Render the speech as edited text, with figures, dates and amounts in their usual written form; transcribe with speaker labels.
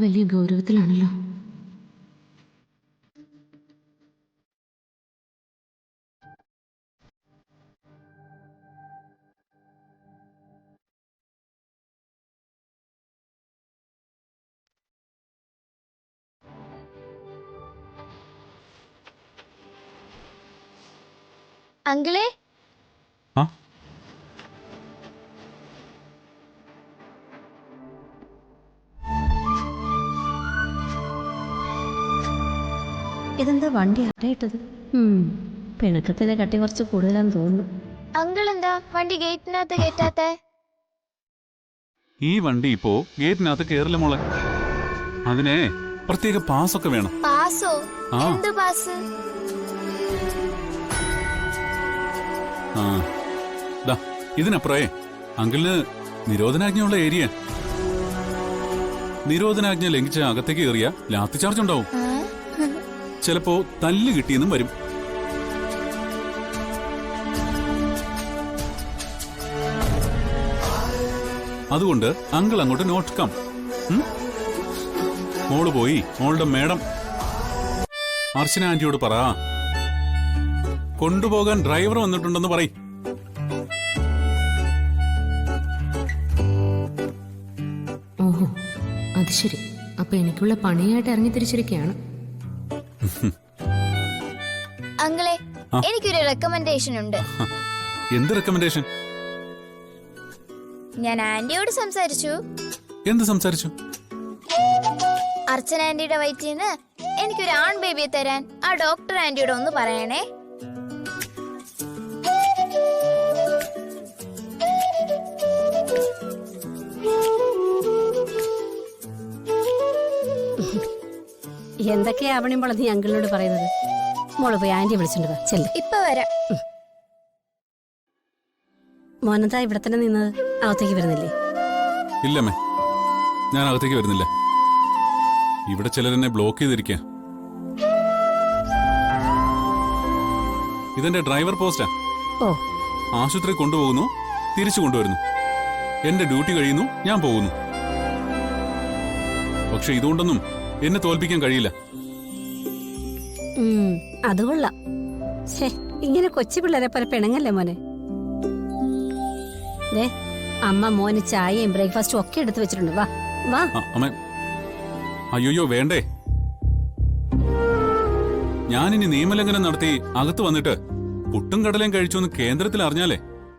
Speaker 1: വലിയ ഗൗരവത്തിലാണല്ലോ.
Speaker 2: അങ്കിളെ,
Speaker 3: ആ
Speaker 4: ഇതെന്താ വണ്ടി അടയിട്ടത്? പിണക്കത്തിന്റെ കട്ടി കുറച്ച് കൂടുതലാന്ന് തോന്നുന്നു.
Speaker 2: അങ്കിൾ എന്താ വണ്ടി ഗേറ്റിനകത്ത് കയറ്റാത്തെ?
Speaker 3: ഈ വണ്ടി ഇപ്പോ ഗേറ്റിനകത്ത് കേറില്ല മോളെ. അതിനെ പ്രത്യേക പാസൊക്കെ വേണം.
Speaker 2: പാസോ?
Speaker 3: ആ.
Speaker 2: എന്ത് പാസ്?
Speaker 3: ആ ദാ ഇതിനപ്പുറേ അങ്കിളിന് നിരോധനാജ്ഞയുള്ള ഏരിയ. നിരോധനാജ്ഞ ലംഘിച്ച് അകത്തേക്ക് കയറിയ ലാത്തി ചാർജ് ഉണ്ടാവും. ചിലപ്പോ തല്ല് കിട്ടിയെന്നും വരും. അതുകൊണ്ട് അങ്കിൾ അങ്ങോട്ട് നോട്ട് കം. മോള് പോയി മോളുടെ മേഡം അർച്ചന ആന്റിയോട് പറ, കൊണ്ടുപോകാൻ ഡ്രൈവർ വന്നിട്ടുണ്ടെന്ന് പറയും.
Speaker 1: ഓഹോ, അത് ശരി. അപ്പൊ എനിക്കുള്ള പണിയായിട്ട് ഇറങ്ങി തിരിച്ചിരിക്കുകയാണ്.
Speaker 2: അങ്കിളെ, എനിക്കൊരു റെക്കമെൻഡേഷൻ ഉണ്ട്.
Speaker 3: എന്ത് റെക്കമെൻഡേഷൻ?
Speaker 2: ഞാൻ ആന്റിയോട് സംസാരിച്ചു.
Speaker 3: എന്ത് സംസാരിച്ചു?
Speaker 2: അർച്ചന ആന്റിയുടെ വയറ്റിന്ന് എനിക്കൊരു ആൺ ബേബിയെ തരാൻ ആ ഡോക്ടർ ആന്റിയോട് ഒന്ന് പറയണേ.
Speaker 4: എന്തൊക്കെയാ ആവണിമ്പോൾ നീ അങ്കിളിനോട് പറയുന്നത്? മോള് പോയി ആന്റി വിളിച്ചിട്ട് വാ, ചെല്ല്.
Speaker 2: ഇപ്പൊ വരാം.
Speaker 4: മോനെന്താ ഇവിടെ തന്നെ നിന്നത്? അകത്തേക്ക് വരുന്നില്ലേ?
Speaker 3: ഇല്ലമ്മേ, ഞാൻ അകത്തേക്ക് വരുന്നില്ല. ഇവിടെ ചിലരെന്നെ ബ്ലോക്ക് ചെയ്തിരിക്കുക. ഇതെന്റെ ഡ്രൈവർ പോസ്റ്റാ.
Speaker 4: ഓ,
Speaker 3: ആശുപത്രി കൊണ്ടുപോകുന്നു, തിരിച്ചു കൊണ്ടുവരുന്നു. എന്റെ ഡ്യൂട്ടി കഴിയുന്നു, ഞാൻ പോകുന്നു. പക്ഷെ ഇതുകൊണ്ടൊന്നും എന്നെ തോൽപ്പിക്കാൻ കഴിയില്ല.
Speaker 4: അത് കൊള്ളാം. ഛേ, ഇങ്ങനെ കൊച്ചു പിള്ളേരെ പോലെ പിണങ്ങല്ലേ മോനെ. ദേ, അമ്മ മോന് ചായയും ബ്രേക്ക്ഫാസ്റ്റും ഒക്കെ എടുത്തു വെച്ചിട്ടുണ്ട്. വാ വാ.
Speaker 3: അമ്മ, അയ്യോയ്യോ വേണ്ടേ. ഞാനിനി നിയമലംഘനം നടത്തി അകത്ത് വന്നിട്ട് പുട്ടും കടലയും കഴിച്ചു എന്ന് കേന്ദ്രത്തിൽ അറിഞ്ഞാലേ